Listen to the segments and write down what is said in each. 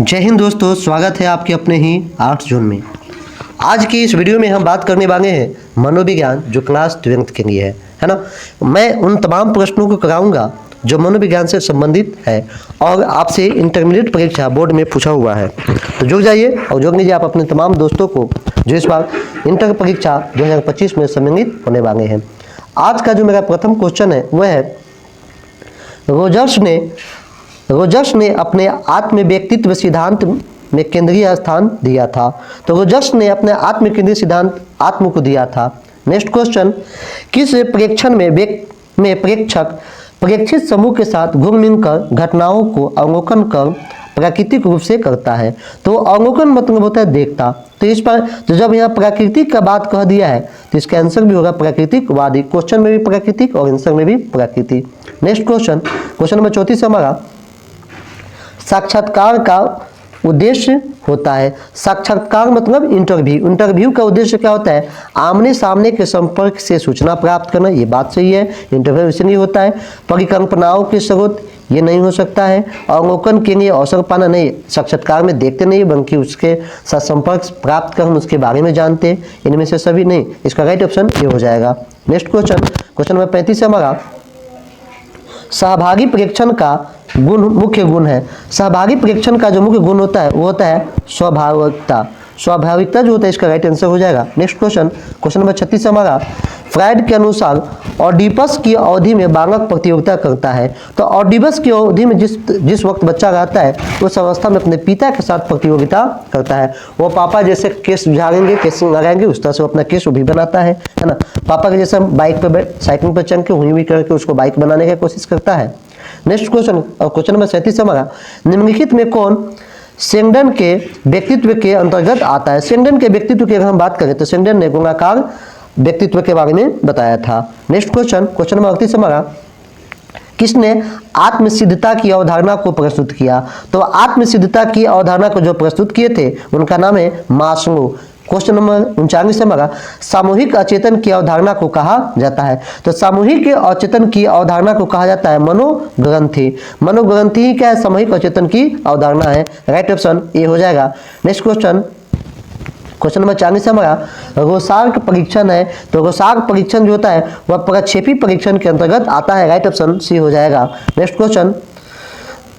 जय हिंद दोस्तों, स्वागत है आपके अपने ही आर्ट्स जोन में। आज की इस वीडियो में हम बात करने वाले हैं मनोविज्ञान जो क्लास 12th के लिए है ना। मैं उन तमाम प्रश्नों को कराऊंगा जो मनोविज्ञान से संबंधित है और आपसे इंटरमीडिएट परीक्षा बोर्ड में पूछा हुआ है। तो जुड़ जाइए और जोड़ लीजिए आप अपने तमाम दोस्तों को जो इस बार इंटर परीक्षा 2025 में सम्मिलित होने वाले हैं। आज का जो मेरा प्रथम क्वेश्चन है वह है, रोजर्स ने अपने आत्म व्यक्तित्व सिद्धांत में केंद्रीय स्थान दिया था। तो रोजर्स ने अपने आत्म केंद्रीय सिद्धांत आत्म को दिया था। नेक्स्ट क्वेश्चन, किस प्रेक्षण में प्रेक्षक प्रेक्षित समूह के साथ घुल मिलकर घटनाओं को अवलोकन कर प्राकृतिक रूप से करता है। तो अवलोकन मतलब होता है देखता। तो इस पर तो जब यहाँ प्राकृतिक का बात कह दिया है तो इसका आंसर भी होगा प्राकृतिकवादी। क्वेश्चन में भी प्राकृतिक और आंसर में भी प्राकृतिक। नेक्स्ट क्वेश्चन नंबर 34 हमारा, साक्षात्कार का उद्देश्य होता है। साक्षात्कार मतलब इंटरव्यू का उद्देश्य क्या होता है? आमने सामने के संपर्क से सूचना प्राप्त करना। ये बात सही है, इंटरव्यू इसलिए होता है। परिकल्पनाओं के स्रोत ये नहीं हो सकता है। अवलोकन के लिए अवसर पाना नहीं, साक्षात्कार में देखते नहीं बल्कि उसके साथ संपर्क प्राप्त कर हम उसके बारे में जानते, इनमें से सभी नहीं। इसका राइट ऑप्शन ये हो जाएगा। नेक्स्ट क्वेश्चन नंबर 35 हमारा, सहभागी प्रेक्षण का मुख्य गुण है। सहभागी प्रेक्षण का जो मुख्य गुण होता है वो होता है स्वाभाविकता जो होता है। इसका राइट आंसर हो जाएगा। नेक्स्ट क्वेश्चन नंबर 36 हमारा, फ्रायड के अनुसार ऑडिपस की अवधि में बालक प्रतियोगिता करता है। तो ऑडिपस की अवधि में जिस वक्त बच्चा रहता है उस अवस्था में अपने पिता के साथ प्रतियोगिता करता है। वो पापा जैसे केस झाड़ेंगे, केस लगाएंगे, उस तरह से वो अपना केस भी बनाता है ना। पापा के जैसे बाइक पर साइकिल पर चल के हुई भी करके उसको बाइक बनाने की कोशिश करता है। नेक्स्ट क्वेश्चन नंबर 37 हमारा, निम्नलिखित में कौन सेंगडन के व्यक्तित्व के अंतर्गत आता है? सेंगडन के व्यक्तित्व की अगर हम बात करें तो सेंगडन ने गोलाकार व्यक्तित्व के बारे में बताया था। नेक्स्ट क्वेश्चन नंबर 38 हमारा, किसने आत्मसिद्धता की अवधारणा को प्रस्तुत किया? तो आत्मसिद्धता की अवधारणा को जो प्रस्तुत किए थे उनका नाम है मास्लो। क्वेश्चन नंबर 39 हमारा, सामूहिक अचेतन की अवधारणा को कहा जाता है। तो सामूहिक अचेतन की अवधारणा को कहा जाता है मनोग्रंथि। मनोग्रंथि ही क्या है? सामूहिक अचेतन की अवधारणा है। राइट ऑप्शन ए हो जाएगा। नेक्स्ट क्वेश्चन नंबर 40 हमारा, रोसार्क परीक्षण है। तो रोसार्क परीक्षण जो होता है वह प्रक्षेपी परीक्षण के अंतर्गत आता है। राइट ऑप्शन सी हो जाएगा। नेक्स्ट क्वेश्चन,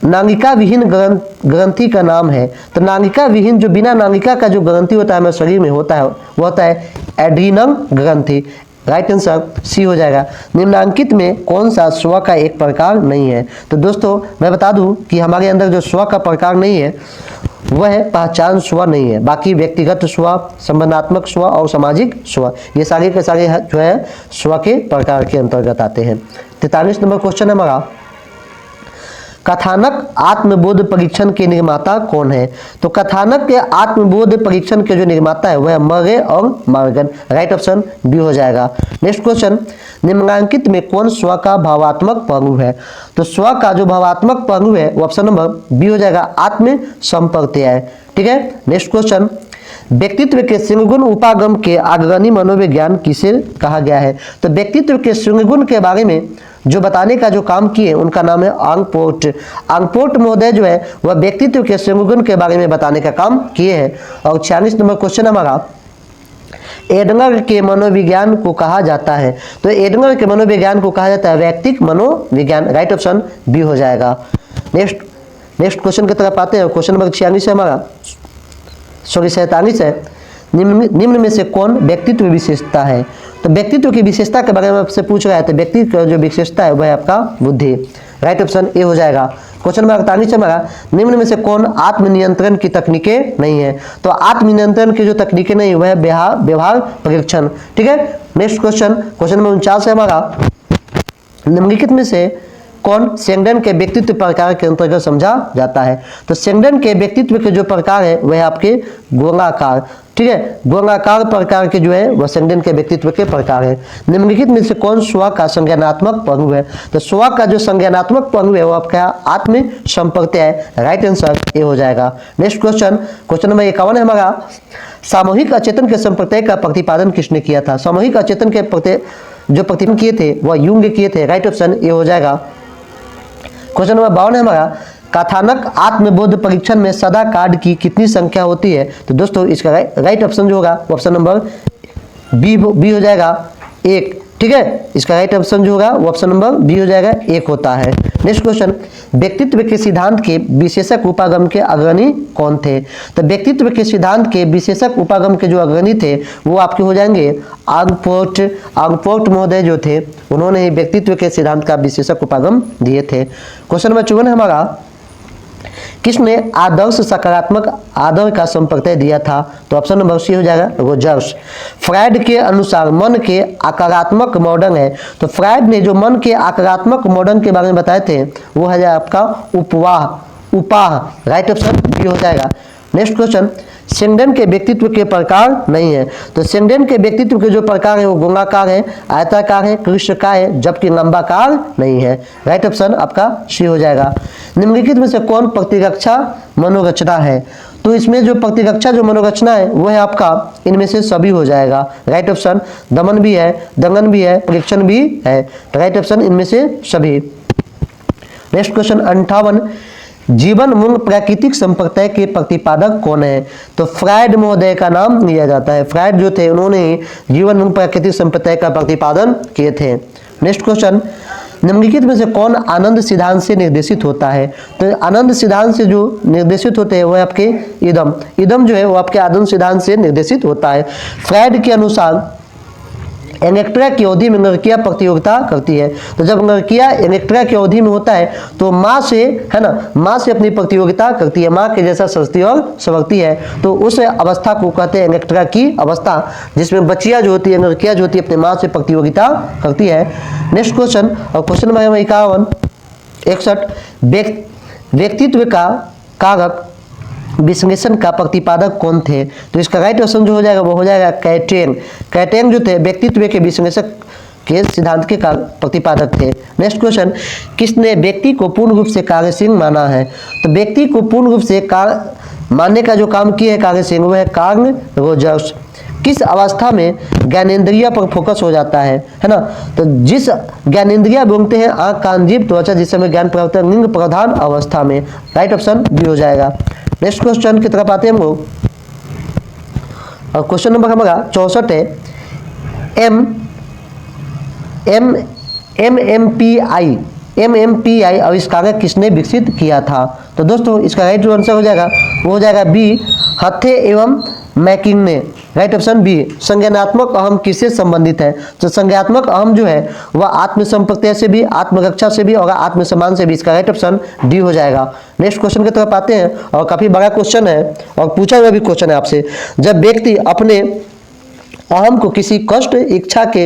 नालिका विहीन ग्रंथि का नाम है। तो नालिका विहीन जो बिना नालिका का जो ग्रंथि होता है हमारे शरीर में होता है वो होता है एड्रीनल ग्रंथि। राइट आंसर सी हो जाएगा। निम्नांकित में कौन सा स्व का एक प्रकार नहीं है? तो दोस्तों मैं बता दूं कि हमारे अंदर जो स्व का प्रकार नहीं है वह है पहचान स्व नहीं है। बाकी व्यक्तिगत स्व, संबंधात्मक स्व और सामाजिक स्व ये सारे के सारे जो है स्व के प्रकार के अंतर्गत आते हैं। 43 नंबर क्वेश्चन है हमारा, कथानक आत्मबोध परीक्षण के निर्माता कौन है? तो कथानक के आत्मबोध परीक्षण के जो निर्माता है वह मरे और मॉर्गन। राइट ऑप्शन बी हो जाएगा। नेक्स्ट क्वेश्चन, निम्नांकित में कौन स्व का भावात्मक पहलू है? तो स्व का जो भावात्मक पहलू है वो ऑप्शन नंबर बी हो जाएगा, आत्म संप्रत्यय। ठीक है। नेक्स्ट क्वेश्चन, व्यक्तित्व के श्रृंगगुण उपागम के अग्रणी मनोविज्ञान किसे कहा गया है? तो व्यक्तित्व के श्रृंगगुण के बारे में जो बताने का जो काम किए उनका नाम है आंगपोर्ट। आंगपोर्ट महोदय जो है वह व्यक्तित्व के श्रृंगगुण के बारे में बताने का काम किए हैं। और 46 नंबर क्वेश्चन हमारा, एडलर के मनोविज्ञान को कहा जाता है। तो एडलर के मनोविज्ञान को कहा जाता है वैयक्तिक मनोविज्ञान। राइट ऑप्शन बी हो जाएगा। नेक्स्ट क्वेश्चन की तरफ आते हैं। क्वेश्चन नंबर 46 है हमारा, 47 है, निम्न में से कौन व्यक्तित्व विशेषता है? तो व्यक्तित्व की विशेषता के बारे में आपसे पूछ रहा है तो व्यक्तित्व का जो विशेषता है वह है आपका बुद्धि। राइट ऑप्शन ए हो जाएगा। क्वेश्चन नंबर 48 हमारा, निम्न में से कौन आत्मनियंत्रण की तकनीकें नहीं है? तो आत्मनियंत्रण की जो तकनीकें नहीं वह व्यवहार परीक्षण। ठीक है। नेक्स्ट क्वेश्चन नंबर 49 है हमारा, निम्नलिखित में से कौन सेंगडन के व्यक्तित्व प्रकार के अंतर्गत समझा जाता है? तो सेंगडन के व्यक्तित्व के जो प्रकार है वह आपके गोलाकार। ठीक है, गोलाकार प्रकार के जो है वह सेंगडन के व्यक्तित्व के प्रकार है। निम्नलिखित में से कौन स्व का संज्ञानात्मक पहलू है? तो स्व का जो संज्ञानात्मक पहलू है वो आपका आत्म संप्रत्यय है। राइट आंसर ए हो जाएगा। नेक्स्ट क्वेश्चन नंबर 51 है हमारा, सामूहिक अचेतन के संप्रत्यय का प्रतिपादन किसने किया था? सामूहिक अचेतन के जो प्रतिपादन किए थे वह यूंग किए थे। राइट ऑप्शन ए हो जाएगा। क्वेश्चन नंबर 52 है हमारा, कथानक आत्मबोध परीक्षण में सदा कार्ड की कितनी संख्या होती है? तो दोस्तों इसका राइट ऑप्शन जो होगा ऑप्शन नंबर बी हो जाएगा 1। ठीक है, इसका राइट ऑप्शन जो होगा वो ऑप्शन नंबर बी हो जाएगा 1 होता है। नेक्स्ट क्वेश्चन, व्यक्तित्व के सिद्धांत के विशेषक उपागम के अग्रणी कौन थे? तो व्यक्तित्व के सिद्धांत के विशेषक उपागम के जो अग्रणी थे वो आपके हो जाएंगे आर्मपोर्ट महोदय जो थे, उन्होंने ही व्यक्तित्व के सिद्धांत का विशेषक उपागम दिए थे। क्वेश्चन नंबर 54 है हमारा, किसने आदर्श सकारात्मक आदर का संप्रत्यय दिया था? तो ऑप्शन नंबर सी हो जाएगा रोजर्स। फ्रायड के अनुसार मन के आकारात्मक मॉडर्न है, तो फ्रायड ने जो मन के आकारात्मक मॉडर्न के बारे में बताए थे वो है आपका उपाह। राइट ऑप्शन बी हो जाएगा। नेक्स्ट क्वेश्चन, सेंगडन के व्यक्तित्व के प्रकार नहीं है, तो सेंगडन के व्यक्तित्व के जो प्रकार है वो गोलाकार है, आयताकार है, कृष्णकाय है, जबकि लंबाकार नहीं है। राइट ऑप्शन आपका सी हो जाएगा। निम्नलिखित में से कौन प्रतिरक्षा मनोरचना है? तो इसमें जो प्रतिरक्षा जो मनोरचना है वो है आपका इनमें से सभी हो जाएगा। राइट ऑप्शन दमन भी है, दंगन भी है, परीक्षण भी है, राइट ऑप्शन इनमें से सभी। नेक्स्ट क्वेश्चन 58, जीवन मूल प्राकृतिक संप्रत्यय के प्रतिपादक कौन है? तो फ्रायड महोदय का नाम लिया जाता है। फ्रायड जो थे उन्होंने जीवन मूल प्राकृतिक संप्रत्यय का प्रतिपादन किए थे। नेक्स्ट क्वेश्चन, निम्नलिखित में से कौन आनंद सिद्धांत से निर्देशित होता है? तो आनंद सिद्धांत से जो निर्देशित होते हैं वो है आपके इदम जो है वो आपके आनंद सिद्धांत से निर्देशित होता है। फ्रायड के अनुसार एनेक्ट्रा की अवधि में नरकिया प्रतियोगिता करती है, तो जब नरकिया एनेक्ट्रा की अवधि में होता है तो माँ से है ना, माँ से अपनी प्रतियोगिता करती है, माँ के जैसा सजती और संवरती है, तो उस अवस्था को कहते हैं एनेक्ट्रा की अवस्था, जिसमें बच्चियाँ जो होती है नरकिया जो होती है अपनी माँ से प्रतियोगिता करती है। नेक्स्ट क्वेश्चन, और क्वेश्चन नंबर 61, व्यक्तित्व का कारक विश्लेषण का प्रतिपादक कौन थे? तो इसका राइट ऑप्शन जो हो जाएगा वो हो जाएगा कैटेंग जो थे व्यक्तित्व के विश्लेषक के सिद्धांत के प्रतिपादक थे। नेक्स्ट क्वेश्चन, किसने व्यक्ति को पूर्ण रूप से कार्यशील माना है? तो व्यक्ति को पूर्ण रूप से मानने का जो काम किया है कार्यशील वो है कार्ल रोजर्स। किस अवस्था में ज्ञानेंद्रिय पर फोकस हो जाता है ना? तो जिस ज्ञानेंद्रिय बोलते हैं आंख कान जीभ त्वचा, जिस समय ज्ञान प्राप्त है लिंग प्रधान अवस्था में। राइट ऑप्शन बी हो जाएगा। नेक्स्ट क्वेश्चन की तरफ आते हैं हम लोग, और क्वेश्चन नंबर हमारा 64 है, MMPI आविष्कारक किसने विकसित किया था? तो दोस्तों इसका राइट आंसर हो जाएगा वो हो जाएगा बी, हथे एवं मैकिंग ने। Right option B. संज्ञानात्मक अहम किससे संबंधित है? तो संज्ञानात्मक अहम जो है वह आत्मसंप्रत्यय से भी, आत्मरक्षा से भी और आत्मसम्मान से भी। इसका राइट ऑप्शन डी हो जाएगा। नेक्स्ट क्वेश्चन की तरफ आते हैं, और काफी बड़ा क्वेश्चन है और पूछा हुआ भी क्वेश्चन है आपसे। जब व्यक्ति अपने अहम को किसी कष्ट इच्छा के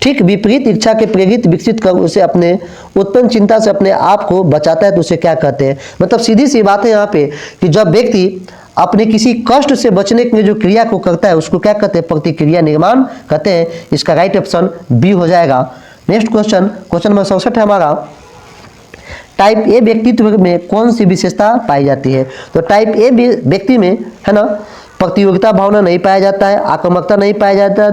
ठीक विपरीत इच्छा के प्रेरित विकसित कर उसे अपने उत्पन्न चिंता से अपने आप को बचाता है तो उसे क्या कहते हैं? मतलब सीधी सी बात है यहाँ पे कि जब व्यक्ति अपने किसी कष्ट से बचने के लिए जो क्रिया को करता है उसको क्या कहते हैं? प्रतिक्रिया निर्माण कहते हैं। इसका राइट ऑप्शन बी हो जाएगा। नेक्स्ट क्वेश्चन, क्वेश्चन नंबर 67 है हमारा, टाइप ए व्यक्तित्व में कौन सी विशेषता पाई जाती है? तो टाइप ए व्यक्ति में है ना प्रतियोगिता भावना नहीं पाया जाता है, आक्रामकता नहीं पाया जाता,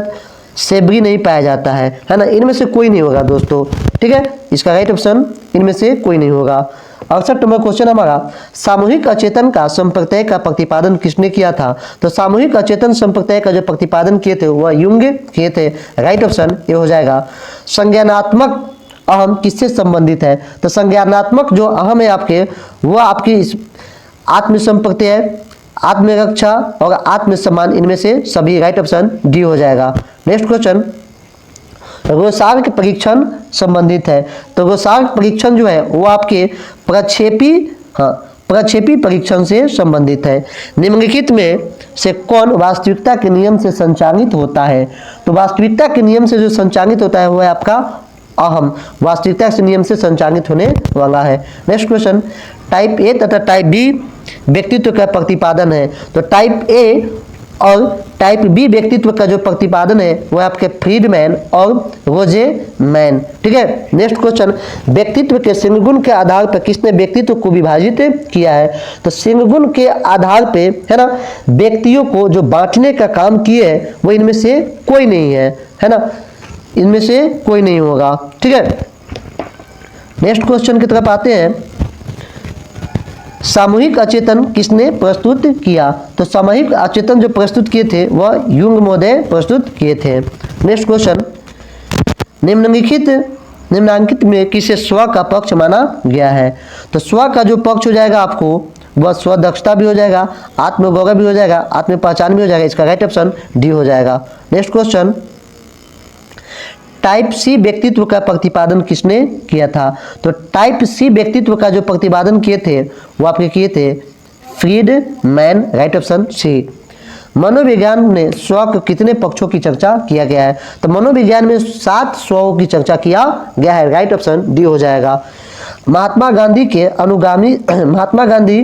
सेबरी नहीं पाया जाता है ना, इनमें से कोई नहीं होगा दोस्तों। ठीक है, इसका राइट ऑप्शन इनमें से कोई नहीं होगा। 68 नंबर क्वेश्चन हमारा, सामूहिक अचेतन का संप्रत्यय का प्रतिपादन किसने किया था? तो सामूहिक अचेतन संप्रत्यय का जो प्रतिपादन किए थे वह युंग किए थे। राइट ऑप्शन ये हो जाएगा। संज्ञानात्मक अहम किससे संबंधित है? तो संज्ञानात्मक जो अहम है आपके वो आपकी आत्मसंप्रत्यय, आत्मरक्षा और आत्मसम्मान, इनमें से सभी। राइट ऑप्शन डी हो जाएगा। नेक्स्ट क्वेश्चन, रोसार्क परीक्षण संबंधित है। तो रोसार्क परीक्षण जो है वो आपके प्रक्षेपी परीक्षण से संबंधित है। निम्नलिखित में से कौन वास्तविकता के नियम से संचालित होता है? तो वास्तविकता के नियम से जो संचालित होता है वो है आपका अहम, वास्तविकता के नियम से संचालित होने वाला है। नेक्स्ट क्वेश्चन, टाइप ए तथा टाइप बी व्यक्तित्व का प्रतिपादन है। तो टाइप ए और टाइप बी व्यक्तित्व का जो प्रतिपादन है वो आपके फ्रीडमैन और रोजेमैन। ठीक है। नेक्स्ट क्वेश्चन, व्यक्तित्व के सिंगुण के आधार पर किसने व्यक्तित्व को विभाजित किया है? तो सिंगुण के आधार पे है ना व्यक्तियों को जो बांटने का काम किए है वो इनमें से कोई नहीं है ना, इनमें से कोई नहीं होगा। ठीक है। नेक्स्ट क्वेश्चन की तरफ आते हैं, सामूहिक अचेतन किसने प्रस्तुत किया? तो सामूहिक अचेतन जो प्रस्तुत किए थे वह युंग महोदय प्रस्तुत किए थे। नेक्स्ट क्वेश्चन, निम्नलिखित में किसे स्व का पक्ष माना गया है? तो स्व का जो पक्ष हो जाएगा आपको वह स्व दक्षता भी हो जाएगा, आत्मगौरव भी हो जाएगा, आत्म पहचान भी हो जाएगा। इसका राइट ऑप्शन डी हो जाएगा। नेक्स्ट क्वेश्चन, टाइप सी व्यक्तित्व का प्रतिपादन किसने किया था? तो टाइप सी व्यक्तित्व का जो प्रतिपादन किए थे वो आपके किए थे फ्रीडमैन। Right option C. मनोविज्ञान में स्व के कितने पक्षों की चर्चा किया गया है? तो मनोविज्ञान में 7 स्वों की चर्चा किया गया है। राइट ऑप्शन डी हो जाएगा। महात्मा गांधी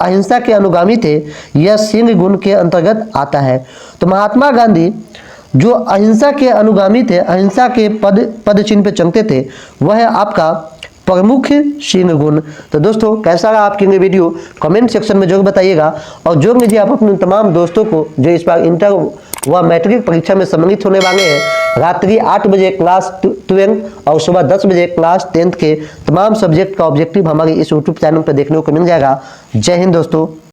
अहिंसा के अनुगामी थे, यह सिंह गुण के अंतर्गत आता है। तो महात्मा गांधी जो अहिंसा के अनुगामी थे, अहिंसा के पद चिन्ह पे चलते थे, वह आपका प्रमुख सिंह गुण। तो दोस्तों कैसा रहा आपकी ये वीडियो कमेंट सेक्शन में जरूर बताइएगा और जोड़ लीजिए आप अपने तमाम दोस्तों को जो इस बार इंटर व मैट्रिक परीक्षा में सम्मिलित होने वाले हैं। रात्रि 8 बजे क्लास 12 और सुबह 10 बजे क्लास 10 के तमाम सब्जेक्ट का ऑब्जेक्टिव हमारे इस यूट्यूब चैनल पर देखने को मिल जाएगा। जय हिंद दोस्तों।